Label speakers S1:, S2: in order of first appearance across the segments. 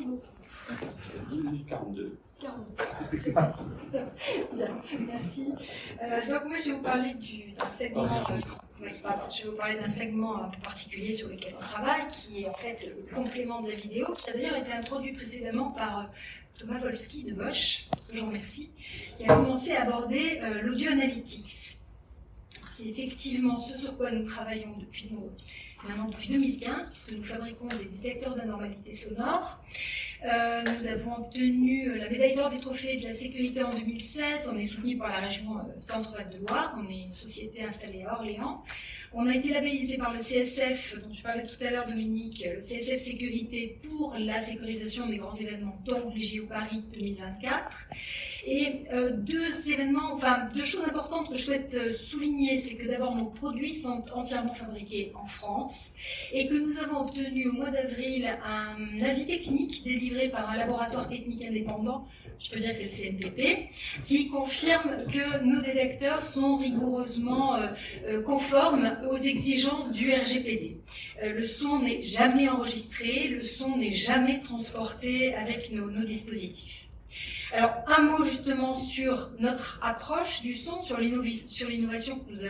S1: Merci beaucoup.
S2: 10 minutes 42.
S1: 42. Bien, merci. Donc moi je vais vous parler d'un segment. Je vais vous parler d'un segment un peu particulier sur lequel on travaille, qui est en fait le complément de la vidéo, qui a d'ailleurs été introduit précédemment par Thomas Wolski de Bosch, que je remercie, qui a commencé à aborder l'audio analytics. C'est effectivement ce sur quoi nous travaillons maintenant depuis 2015, puisque nous fabriquons des détecteurs d'anormalité sonore. Nous avons obtenu la médaille d'or des trophées de la sécurité en 2016. On est soutenu par la région Centre-Val de Loire. On est une société installée à Orléans. On a été labellisé par le CSF, dont tu parlais tout à l'heure, Dominique, le CSF Sécurité pour la sécurisation des grands événements, dont les JO Paris 2024. Et deux choses importantes que je souhaite souligner, c'est que d'abord nos produits sont entièrement fabriqués en France et que nous avons obtenu au mois d'avril un avis technique délivré par un laboratoire technique indépendant, je peux dire que c'est le CNPP, qui confirme que nos détecteurs sont rigoureusement conformes aux exigences du RGPD. Le son n'est jamais enregistré, le son n'est jamais transporté avec nos dispositifs. Alors, un mot justement sur notre approche du son, sur l'innovation que nous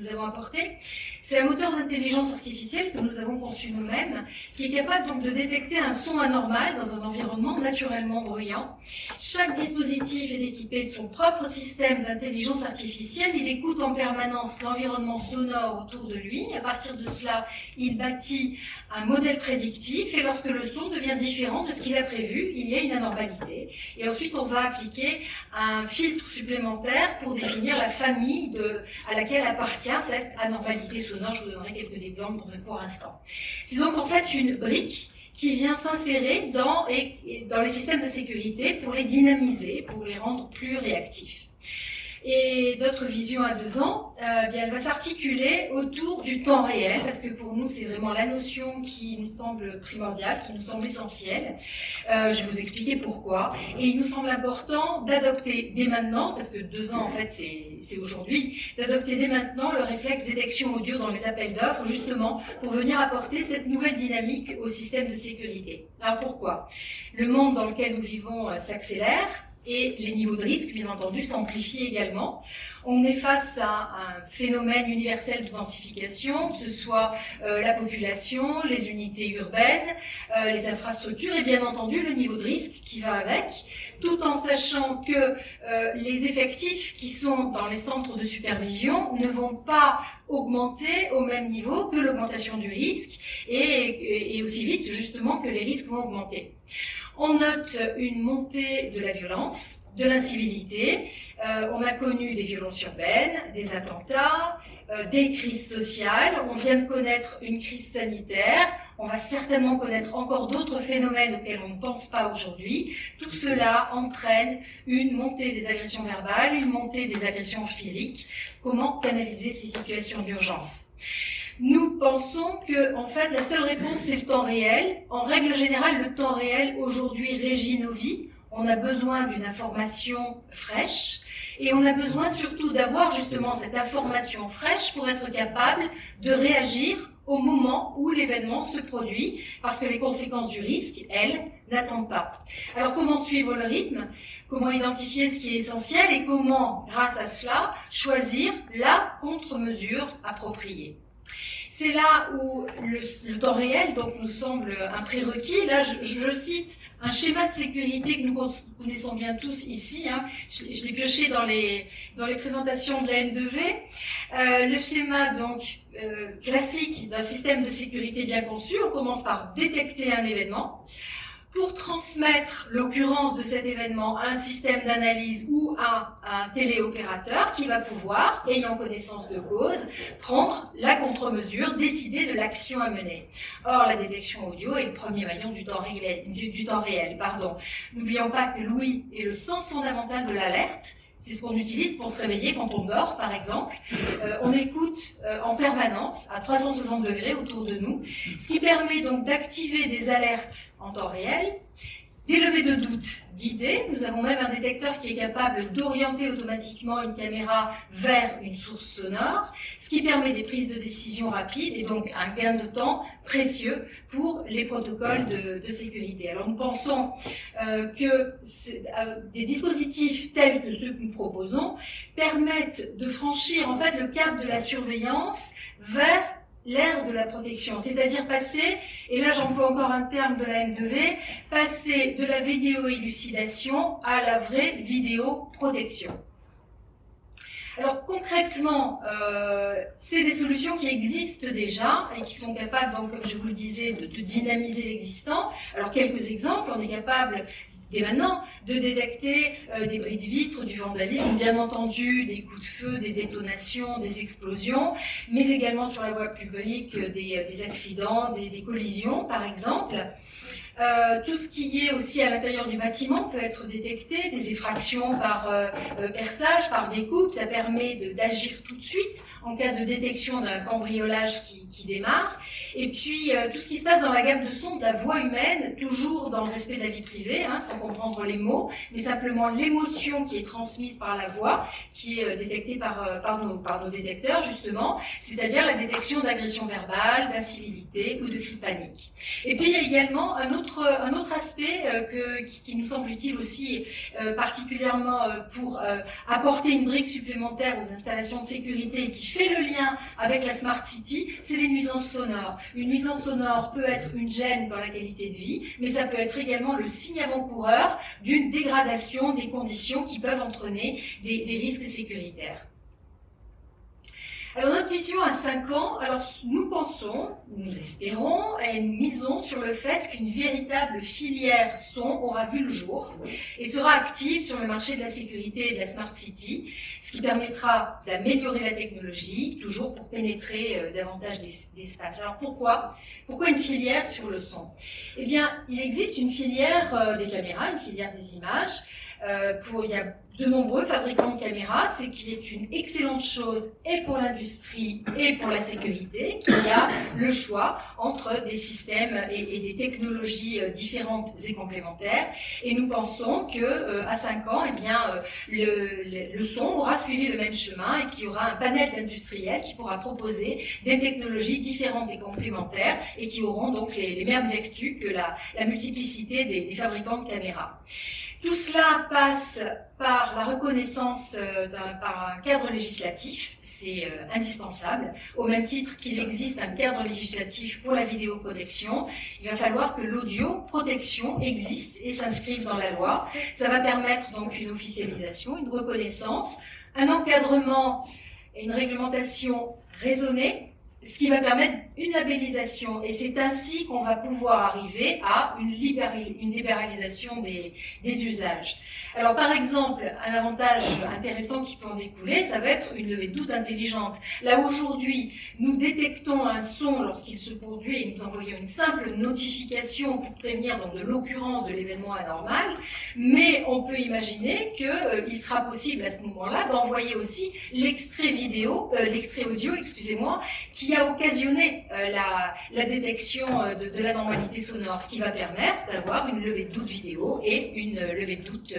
S1: avons apportée. C'est un moteur d'intelligence artificielle que nous avons conçu nous-mêmes, qui est capable donc de détecter un son anormal dans un environnement naturellement bruyant. Chaque dispositif est équipé de son propre système d'intelligence artificielle. Il écoute en permanence l'environnement sonore autour de lui. À partir de cela, il bâtit un modèle prédictif et lorsque le son devient différent de ce qu'il a prévu, il y a une anormalité. Et ensuite, on va appliquer un filtre supplémentaire pour définir la famille à laquelle appartient cette anormalité sonore. Je vous donnerai quelques exemples dans un court instant. C'est donc en fait une brique qui vient s'insérer dans les systèmes de sécurité pour les dynamiser, pour les rendre plus réactifs. Et notre vision à 2 ans, elle va s'articuler autour du temps réel, parce que pour nous, c'est vraiment la notion qui nous semble primordiale, qui nous semble essentielle. Je vais vous expliquer pourquoi. Et il nous semble important d'adopter dès maintenant, parce que 2 ans, en fait, c'est aujourd'hui, d'adopter dès maintenant le réflexe détection audio dans les appels d'offres, justement, pour venir apporter cette nouvelle dynamique au système de sécurité. Alors pourquoi ? Le monde dans lequel nous vivons s'accélère, et les niveaux de risque, bien entendu, s'amplifient également. On est face à un phénomène universel de densification, que ce soit la population, les unités urbaines, les infrastructures et bien entendu le niveau de risque qui va avec, tout en sachant que les effectifs qui sont dans les centres de supervision ne vont pas augmenter au même niveau que l'augmentation du risque et aussi vite justement que les risques vont augmenter. On note une montée de la violence, de l'incivilité. On a connu des violences urbaines, des attentats, des crises sociales. On vient de connaître une crise sanitaire. On va certainement connaître encore d'autres phénomènes auxquels on ne pense pas aujourd'hui. Tout cela entraîne une montée des agressions verbales, une montée des agressions physiques. Comment canaliser ces situations d'urgence ? Nous pensons que, en fait, la seule réponse, c'est le temps réel. En règle générale, le temps réel, aujourd'hui, régit nos vies. On a besoin d'une information fraîche et on a besoin surtout d'avoir justement cette information fraîche pour être capable de réagir au moment où l'événement se produit, parce que les conséquences du risque, elles, n'attendent pas. Alors comment suivre le rythme ? Comment identifier ce qui est essentiel et comment, grâce à cela, choisir la contre-mesure appropriée ? C'est là où le temps réel donc, nous semble un prérequis. Là, je cite un schéma de sécurité que nous connaissons bien tous ici. Hein. Je l'ai pioché dans les présentations de la N2V. Le schéma donc classique d'un système de sécurité bien conçu. On commence par détecter un événement. Pour transmettre l'occurrence de cet événement à un système d'analyse ou à un téléopérateur qui va pouvoir, ayant connaissance de cause, prendre la contre-mesure, décider de l'action à mener. Or, la détection audio est le premier maillon du temps réel. N'oublions pas que l'ouïe est le sens fondamental de l'alerte. C'est ce qu'on utilise pour se réveiller quand on dort, par exemple. On écoute en permanence, à 360 degrés autour de nous, ce qui permet donc d'activer des alertes en temps réel Des levées de doute guidées. Nous avons même un détecteur qui est capable d'orienter automatiquement une caméra vers une source sonore, ce qui permet des prises de décision rapides et donc un gain de temps précieux pour les protocoles de sécurité. Alors nous pensons que des dispositifs tels que ceux que nous proposons permettent de franchir en fait le cap de la surveillance vers l'ère de la protection, c'est-à-dire passer, et là j'emploie encore un terme de la N2V, passer de la vidéo-élucidation à la vraie vidéo-protection. Alors concrètement, c'est des solutions qui existent déjà et qui sont capables, donc, comme je vous le disais, de dynamiser l'existant. Alors quelques exemples, on est capable dès maintenant de détecter des bris de vitres, du vandalisme, bien entendu des coups de feu, des détonations, des explosions, mais également sur la voie publique des accidents, des collisions par exemple. Tout ce qui est aussi à l'intérieur du bâtiment peut être détecté, des effractions par perçage, par découpe, ça permet d'agir tout de suite en cas de détection d'un cambriolage qui démarre. Et puis tout ce qui se passe dans la gamme de son de la voix humaine, toujours dans le respect de la vie privée, sans comprendre les mots, mais simplement l'émotion qui est transmise par la voix, qui est détectée par nos détecteurs justement, c'est-à-dire la détection d'agression verbale, d'incivilité ou de cris de panique. Et puis il y a également un autre aspect qui nous semble utile aussi, particulièrement pour apporter une brique supplémentaire aux installations de sécurité et qui fait le lien avec la Smart City, c'est les nuisances sonores. Une nuisance sonore peut être une gêne dans la qualité de vie, mais ça peut être également le signe avant-coureur d'une dégradation des conditions qui peuvent entraîner des risques sécuritaires. Alors notre vision à 5 ans, alors nous pensons, nous espérons et nous misons sur le fait qu'une véritable filière son aura vu le jour et sera active sur le marché de la sécurité et de la Smart City, ce qui permettra d'améliorer la technologie, toujours pour pénétrer davantage d'espace. Alors pourquoi une filière sur le son? Eh bien, il existe une filière des caméras, une filière des images. Il y a de nombreux fabricants de caméras, c'est qui est une excellente chose et pour l'industrie et pour la sécurité, qu'il y a le choix entre des systèmes et des technologies différentes et complémentaires. Et nous pensons que à 5 ans, eh bien, le son aura suivi le même chemin et qu'il y aura un panel d'industriels qui pourra proposer des technologies différentes et complémentaires et qui auront donc les mêmes vertus que la multiplicité des fabricants de caméras. Tout cela passe par la reconnaissance par un cadre législatif, c'est indispensable. Au même titre qu'il existe un cadre législatif pour la vidéoprotection, il va falloir que l'audioprotection existe et s'inscrive dans la loi. Ça va permettre donc une officialisation, une reconnaissance, un encadrement et une réglementation raisonnée, ce qui va permettre une labellisation. Et c'est ainsi qu'on va pouvoir arriver à une libéralisation des usages. Alors par exemple, un avantage intéressant qui peut en découler, ça va être une levée de doute intelligente. Là aujourd'hui, nous détectons un son lorsqu'il se produit et nous envoyons une simple notification pour prévenir donc de l'occurrence de l'événement anormal, mais on peut imaginer qu'il sera possible à ce moment-là d'envoyer aussi l'extrait audio, excusez-moi, qui a occasionné la détection de l'anormalité sonore, ce qui va permettre d'avoir une levée de doute vidéo et une levée de doute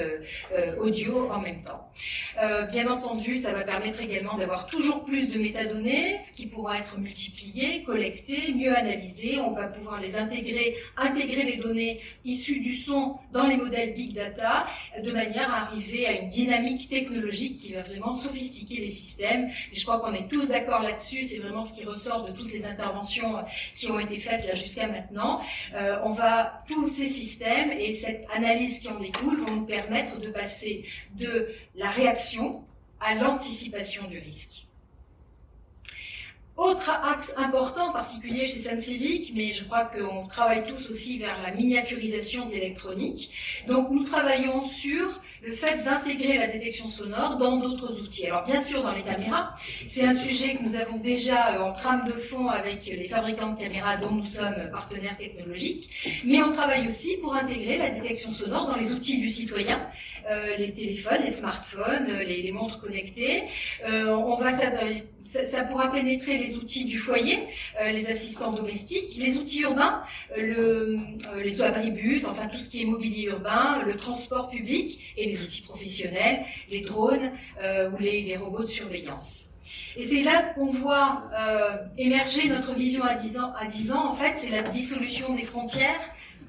S1: audio en même temps. Bien entendu, ça va permettre également d'avoir toujours plus de métadonnées, ce qui pourra être multiplié, collecté, mieux analysé. On va pouvoir les intégrer les données issues du son dans les modèles Big Data, de manière à arriver à une dynamique technologique qui va vraiment sophistiquer les systèmes. Et je crois qu'on est tous d'accord là-dessus, c'est vraiment ce qui ressort de toutes les interventions qui ont été faites là jusqu'à maintenant. Tous ces systèmes et cette analyse qui en découle vont nous permettre de passer de la réaction à l'anticipation du risque. Autre axe important, particulier chez Sensevic, mais je crois qu'on travaille tous aussi vers la miniaturisation de l'électronique. Donc nous travaillons sur le fait d'intégrer la détection sonore dans d'autres outils. Alors bien sûr dans les caméras, c'est un sujet que nous avons déjà en trame de fond avec les fabricants de caméras dont nous sommes partenaires technologiques, mais on travaille aussi pour intégrer la détection sonore dans les outils du citoyen, les téléphones, les smartphones, les montres connectées. Ça pourra pénétrer les outils du foyer, les assistants domestiques, les outils urbains, les abribus, enfin tout ce qui est mobilier urbain, le transport public et les outils professionnels, les drones ou les robots de surveillance. Et c'est là qu'on voit émerger notre vision à 10 ans, en fait, c'est la dissolution des frontières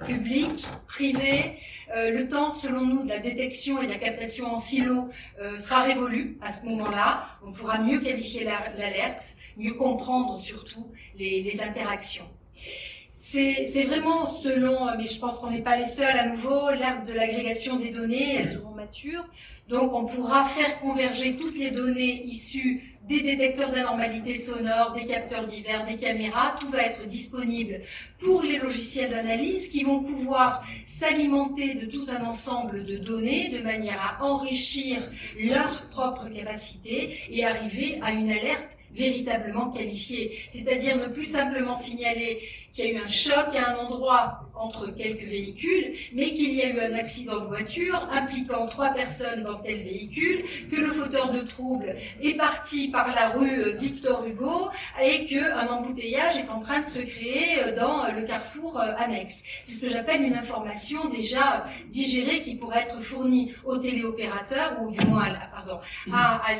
S1: publiques, privées. Le temps, selon nous, de la détection et de la captation en silo sera révolu à ce moment-là. On pourra mieux qualifier l'alerte, mieux comprendre surtout les interactions. C'est vraiment selon, mais je pense qu'on n'est pas les seuls à nouveau, l'ère de l'agrégation des données, elles seront matures. Donc on pourra faire converger toutes les données issues des détecteurs d'anomalies sonores, des capteurs divers, des caméras. Tout va être disponible pour les logiciels d'analyse qui vont pouvoir s'alimenter de tout un ensemble de données de manière à enrichir leur propre capacité et arriver à une alerte véritablement qualifiée. C'est-à-dire ne plus simplement signaler qu'il y a eu un choc à un endroit entre quelques véhicules, mais qu'il y a eu un accident de voiture impliquant 3 personnes dans tel véhicule, que le fauteur de trouble est parti par la rue Victor Hugo et qu'un embouteillage est en train de se créer dans le carrefour annexe. C'est ce que j'appelle une information déjà digérée qui pourrait être fournie au téléopérateur ou du moins à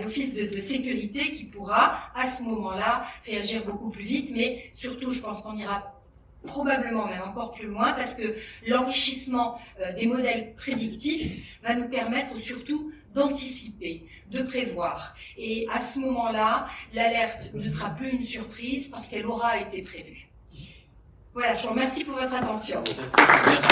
S1: l'office de sécurité qui pourra à ce moment-là réagir beaucoup plus vite, mais surtout je pense qu'on ira probablement même encore plus loin parce que l'enrichissement des modèles prédictifs va nous permettre surtout d'anticiper, de prévoir. Et à ce moment-là, l'alerte ne sera plus une surprise parce qu'elle aura été prévue. Voilà, je vous remercie pour votre attention.
S2: Merci.